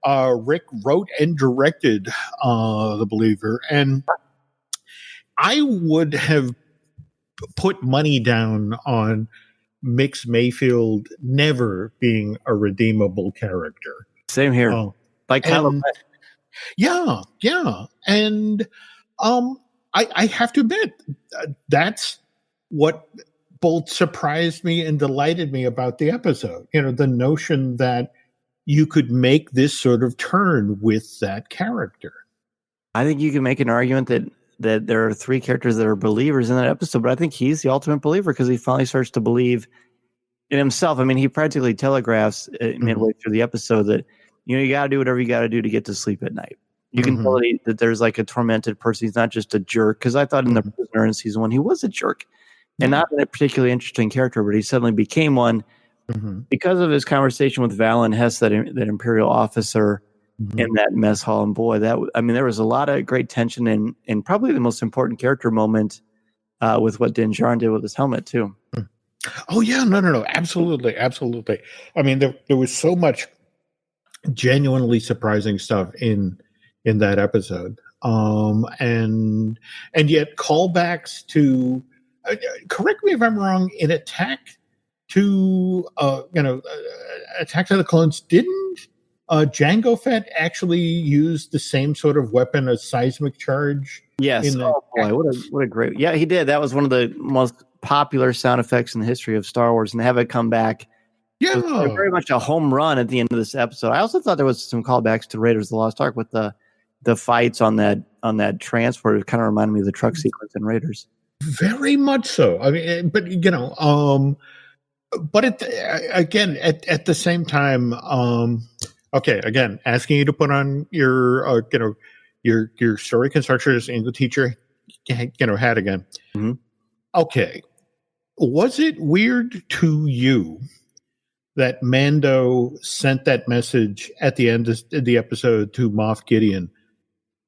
Rick wrote and directed The Believer. And I would have put money down on Mix Mayfield never being a redeemable character. Same here. Like Kylo. Yeah. And I have to admit, that's what both surprised me and delighted me about the episode. The notion that you could make this sort of turn with that character. I think you can make an argument that there are three characters that are believers in that episode, but I think he's the ultimate believer because he finally starts to believe in himself. I mean, he practically telegraphs midway through the episode that, you got to do whatever you got to do to get to sleep at night. You can tell that there's like a tormented person. He's not just a jerk. Because I thought in The Prisoner in season 1, he was a jerk. And not a particularly interesting character, but he suddenly became one because of his conversation with Valen Hess, that Imperial officer in that mess hall. And boy, there was a lot of great tension and probably the most important character moment with what Din Djarin did with his helmet too. Oh yeah, no, absolutely. I mean, there was so much genuinely surprising stuff in that episode, and yet callbacks to. Correct me if I'm wrong. In Attack to Attack of the Clones, didn't Jango Fett actually use the same sort of weapon, a seismic charge? Yes. Oh boy, what a great! Yeah, he did. That was one of the most popular sound effects in the history of Star Wars, and have it come back. Yeah, it was very much a home run at the end of this episode. I also thought there was some callbacks to Raiders of the Lost Ark with the fights on that transport. It kind of reminded me of the truck sequence in Raiders. Very much so. I mean, but but at the same time, okay. Again, asking you to put on your story constructors and the teacher, hat again. Mm-hmm. Okay, was it weird to you that Mando sent that message at the end of the episode to Moff Gideon?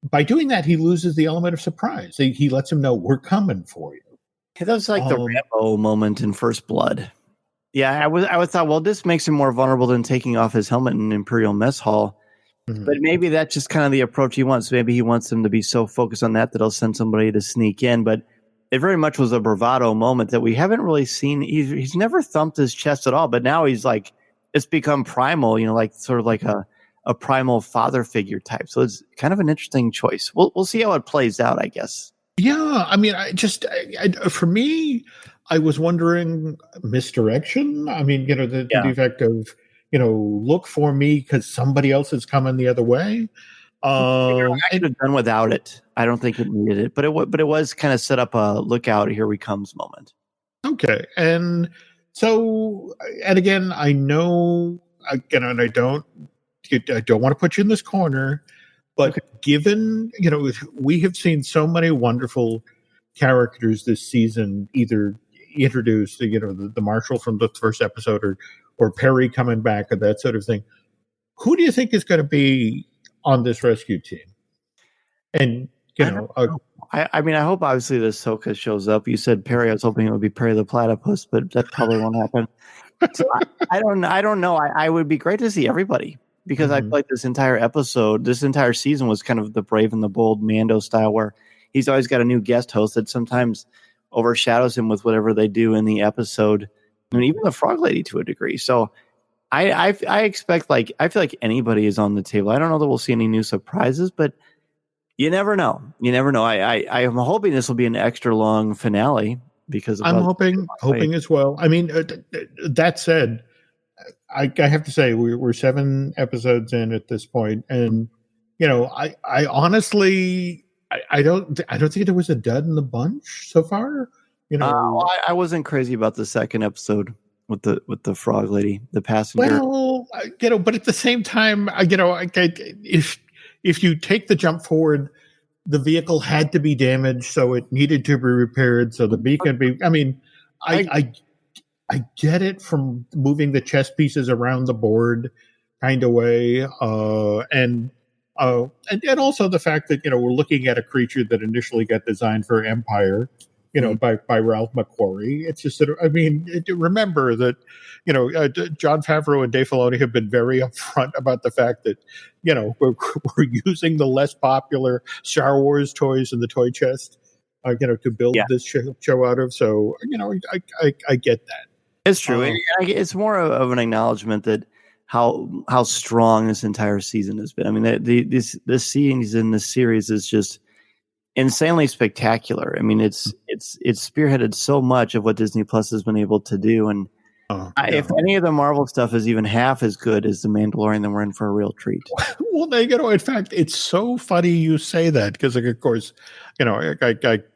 By doing that, he loses the element of surprise. He lets him know, we're coming for you. That was like the Rambo moment in First Blood. Yeah, I thought, well, this makes him more vulnerable than taking off his helmet in Imperial Mess Hall. Mm-hmm. But maybe that's just kind of the approach he wants. Maybe he wants them to be so focused on that he'll send somebody to sneak in. But it very much was a bravado moment that we haven't really seen. He's never thumped his chest at all. But now he's like, it's become primal, like sort of like a primal father figure type. So it's kind of an interesting choice. We'll see how it plays out, I guess. Yeah. I mean, for me, I was wondering misdirection. I mean, the effect of, look for me because somebody else is coming the other way. I could have done without it. I don't think it needed it, but it was kind of set up a look out, here we comes moment. Okay, and so, and again, I know, again, and I don't want to put you in this corner, but given we have seen so many wonderful characters this season, either introduced, the Marshal from the first episode, or Perry coming back, or that sort of thing. Who do you think is going to be on this rescue team? And I mean, I hope obviously the Ahsoka shows up. You said Perry. I was hoping it would be Perry the Platypus, but that probably won't happen. So I don't know. I would be great to see everybody, because I feel like this entire episode, this entire season was kind of the brave and the bold Mando style, where he's always got a new guest host that sometimes overshadows him with whatever they do in the episode. I mean, even the Frog Lady to a degree. So I expect, I feel like anybody is on the table. I don't know that we'll see any new surprises, but you never know. You never know. I am hoping this will be an extra long finale, because I'm hoping as well. I mean, that said, I have to say we're 7 episodes in at this point, and I honestly I don't think there was a dud in the bunch so far. I wasn't crazy about the second episode with the Frog Lady, the passenger. Well, but at the same time, if you take the jump forward, the vehicle had to be damaged, so it needed to be repaired, so the beacon be. I mean, I get it from moving the chess pieces around the board kind of way, and also the fact that we're looking at a creature that initially got designed for Empire, by Ralph McQuarrie. It's just that, I mean, remember that Jon Favreau and Dave Filoni have been very upfront about the fact that we're using the less popular Star Wars toys in the toy chest, to build this show out of. So I get that. It's true. It's more of an acknowledgement that how strong this entire season has been. I mean, this season, this series is just insanely spectacular. I mean, it's spearheaded so much of what Disney Plus has been able to do, and if any of the Marvel stuff is even half as good as The Mandalorian, then we're in for a real treat. Well, in fact, it's so funny you say that, because, of course, I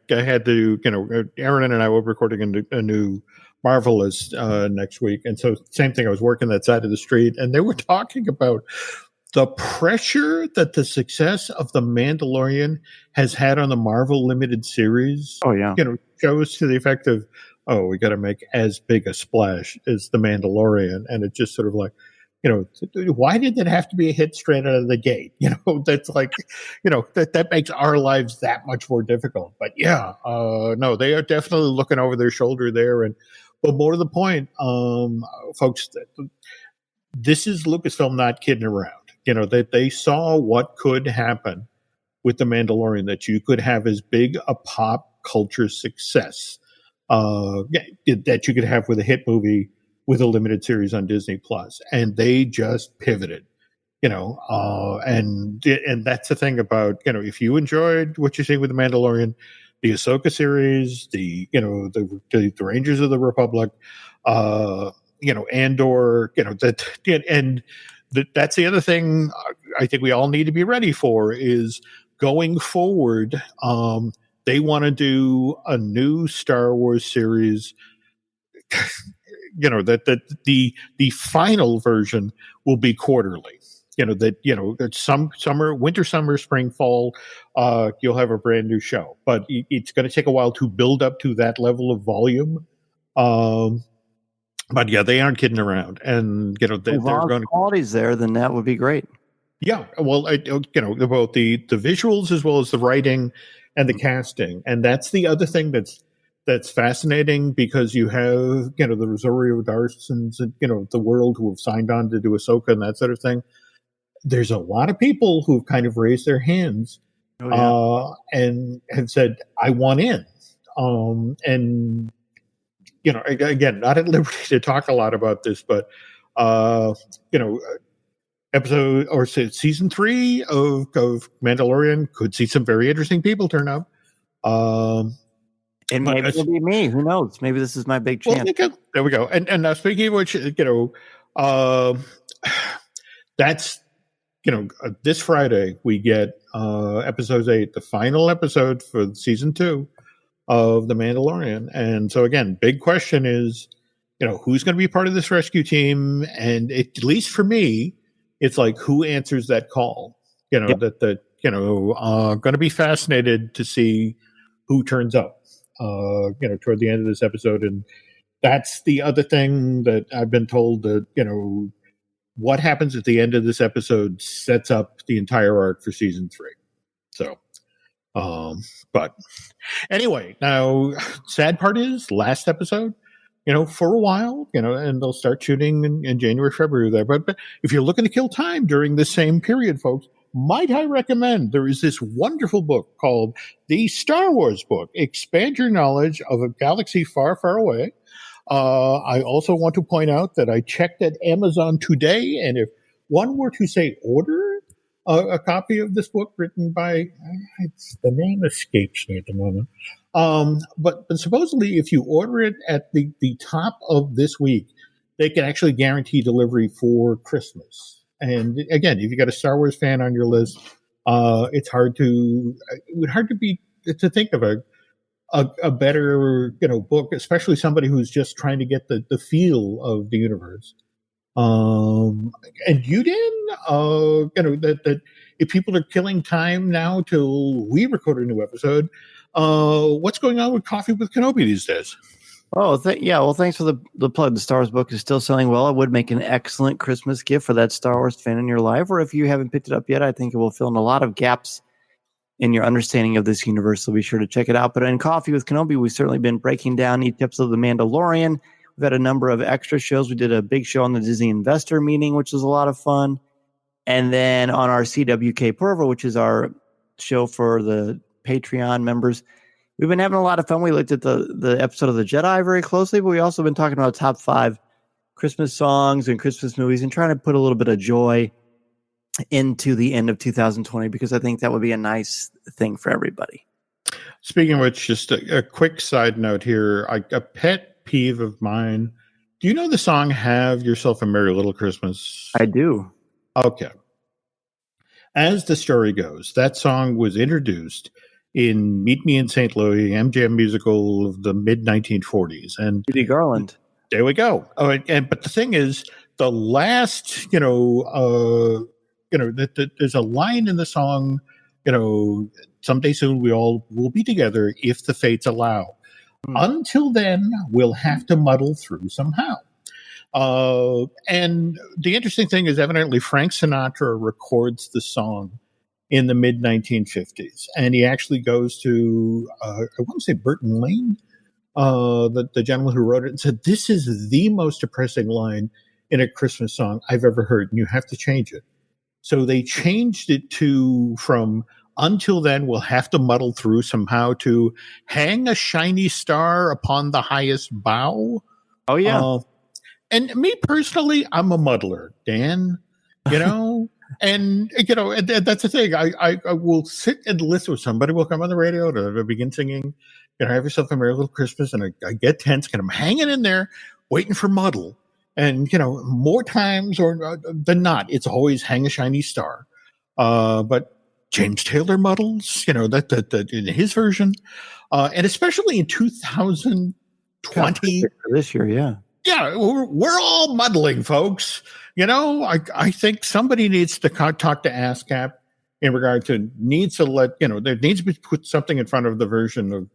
had to, Aaron and I were recording a new Marvelous next week, and so same thing. I was working that side of the street, and they were talking about the pressure that the success of The Mandalorian has had on the Marvel limited series. Oh yeah, shows to the effect of, we got to make as big a splash as The Mandalorian, and it's just sort of like, why did that have to be a hit straight out of the gate? That's like, that makes our lives that much more difficult. But no, they are definitely looking over their shoulder there. But more to the point, folks, this is Lucasfilm not kidding around. That they saw what could happen with The Mandalorian, that you could have as big a pop culture success that you could have with a hit movie with a limited series on Disney Plus, and they just pivoted. And that's the thing about, if you enjoyed what you see with The Mandalorian, the Ahsoka series, the Rangers of the Republic, Andor, that's the other thing I think we all need to be ready for is going forward. They want to do a new Star Wars series. That the final version will be quarterly. That some summer, winter, summer, spring, fall, you'll have a brand new show. But it's going to take a while to build up to that level of volume. But they aren't kidding around, and they're going to quality's there. Then that would be great. Yeah, well, both the visuals as well as the writing and the casting, and that's the other thing that's fascinating, because you have the Rosario Dawsons and the world who have signed on to do Ahsoka and that sort of thing. There's a lot of people who've kind of raised their hands and have said, "I want in," and again, not at liberty to talk a lot about this, but episode or season 3 of Mandalorian could see some very interesting people turn up. And maybe it'll be me. Who knows? Maybe this is my big chance. Well, there we go. And now, speaking of which, that's this Friday we get episode 8, the final episode for season 2 of The Mandalorian. And so again, big question is, who's going to be part of this rescue team? And at least for me, it's like, who answers that call? Going to be fascinated to see who turns up, toward the end of this episode. And that's the other thing that I've been told that, what happens at the end of this episode sets up the entire arc for season 3. So, but anyway, now sad part is last episode, for a while, and they'll start shooting in January, February there. But if you're looking to kill time during this same period, folks, might I recommend there is this wonderful book called The Star Wars Book, Expand Your Knowledge of a Galaxy Far, Far Away. I also want to point out that I checked at Amazon today, and if one were to say order a copy of this book written by, the name escapes me at the moment, but supposedly if you order it at the top of this week, they can actually guarantee delivery for Christmas. And again, if you got a Star Wars fan on your list, it would hard to think of a better book, especially somebody who's just trying to get the feel of the universe. And you that if people are killing time now till we record a new episode, what's going on with Coffee with Kenobi these days? Oh, well, thanks for the plug. The Star Wars book is still selling well. It would make an excellent Christmas gift for that Star Wars fan in your life. Or if you haven't picked it up yet, I think it will fill in a lot of gaps in your understanding of this universe. So be sure to check it out. But in Coffee with Kenobi, we've certainly been breaking down each episode of The Mandalorian. We've had a number of extra shows. We did a big show on the Disney Investor Meeting, which was a lot of fun. And then on our CWK Perva, which is our show for the Patreon members, we've been having a lot of fun. We looked at the episode of The Jedi very closely, but we also been talking about top 5 Christmas songs and Christmas movies and trying to put a little bit of joy into the end of 2020, because I think that would be a nice thing for everybody. Speaking of which, just a quick side note here, a pet peeve of mine. Do you know the song Have Yourself a Merry Little Christmas? I do. Okay. As the story goes, that song was introduced in Meet Me in St. Louis, MGM musical of the mid-1940s. And Judy Garland. There we go. Oh, but the thing is, the last, there's a line in the song, someday soon we all will be together if the fates allow. Until then, we'll have to muddle through somehow. And the interesting thing is, evidently, Frank Sinatra records the song in the mid-1950s. And he actually goes to, I want to say Burton Lane, the gentleman who wrote it, and said, this is the most depressing line in a Christmas song I've ever heard, and you have to change it. So they changed it from until then, we'll have to muddle through somehow to hang a shiny star upon the highest bough. Oh, yeah. And me personally, I'm a muddler, Dan, and, and that's the thing. I will sit and listen with somebody. Will come on the radio to begin singing, Have Yourself a Merry Little Christmas. And I get tense and I'm hanging in there waiting for muddle. And, more times than not, it's always hang a shiny star. But James Taylor muddles, that in his version, and especially in 2020 this year, yeah, we're all muddling, folks. I think somebody needs to talk to ASCAP in regard to needs to let there needs to be put something in front of the version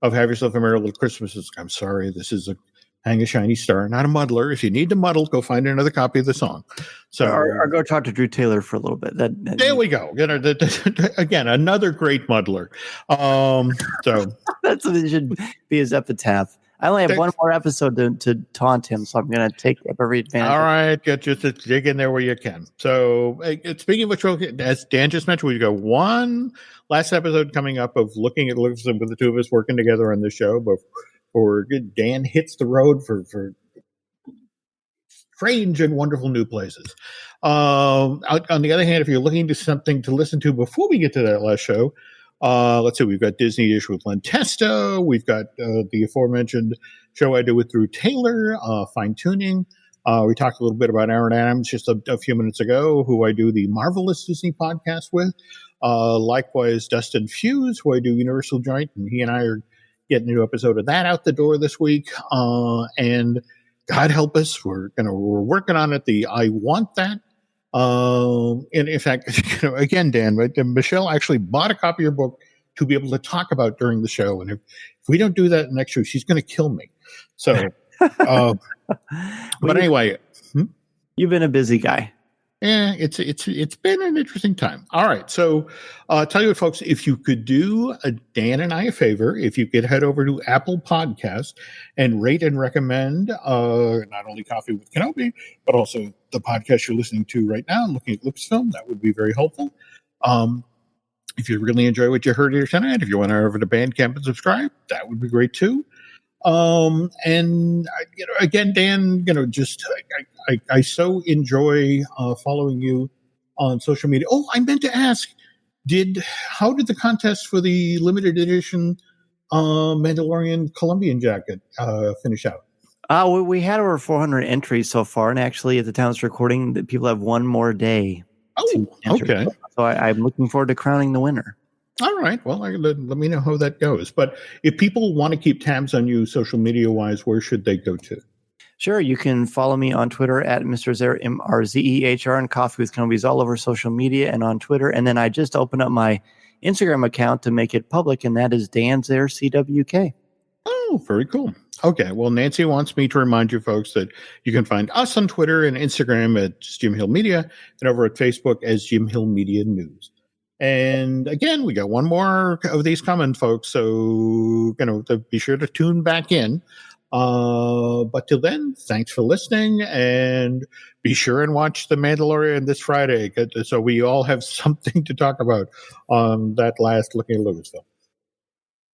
of Have Yourself a Merry Little Christmas. I'm sorry, this is a hang a shiny star, not a muddler. If you need to muddle, go find another copy of the song. So, or go talk to Drew Taylor for a little bit. There we go. Again, another great muddler. So that's what it should be, his epitaph. I only have one more episode to taunt him, so I'm going to take every advantage. All right, just dig in there where you can. So, speaking of which, as Dan just mentioned, we've got one last episode coming up of looking at Lucasfilm with the two of us working together on this show, but. Or Dan hits the road for strange and wonderful new places. On the other hand, if you're looking to something to listen to before we get to that last show, Let's see, we've got Disney-ish with Len Testa. We've got the aforementioned show I did with Drew Taylor, Fine Tuning. We talked a little bit about Aaron Adams just a few minutes ago, who I do the Marvelous Disney podcast with. Likewise, Dustin Fuse, who I do Universal Joint, and he and I are getting a new episode of that out the door this week. And God help us, we're working on it. The I Want That. And in fact, again, Dan, Michelle actually bought a copy of your book to be able to talk about during the show. And if we don't do that next week, she's going to kill me. So, but anyway, you've been a busy guy. Yeah, it's been an interesting time. All right, so tell you what, folks, if you could do Dan and I a favor, if you could head over to Apple Podcasts and rate and recommend not only Coffee with Kenobi, but also the podcast you're listening to right now, looking at Lucasfilm, that would be very helpful. If you really enjoy what you heard here tonight, if you want to over to Bandcamp and subscribe, that would be great too. And again, Dan, I so enjoy following you on social media. Oh, I meant to ask, how did the contest for the limited edition Mandalorian Colombian jacket finish out? We had over 400 entries so far, and actually, at the time of this recording, that people have one more day. Oh, okay. So I'm looking forward to crowning the winner. All right. Well, let me know how that goes. But if people want to keep tabs on you social media-wise, where should they go to? Sure. You can follow me on Twitter at Mr. Zehr, MRZEHR, and Coffee with Kenobi is all over social media and on Twitter. And then I just opened up my Instagram account to make it public, and that is Dan Zehr CWK. Oh, very cool. Okay. Well, Nancy wants me to remind you folks that you can find us on Twitter and Instagram at Jim Hill Media and over at Facebook as Jim Hill Media News. And again, we got one more of these coming, folks. So, be sure to tune back in. But till then, thanks for listening, and be sure and watch The Mandalorian this Friday, so we all have something to talk about on that last Looking at Lucasfilm.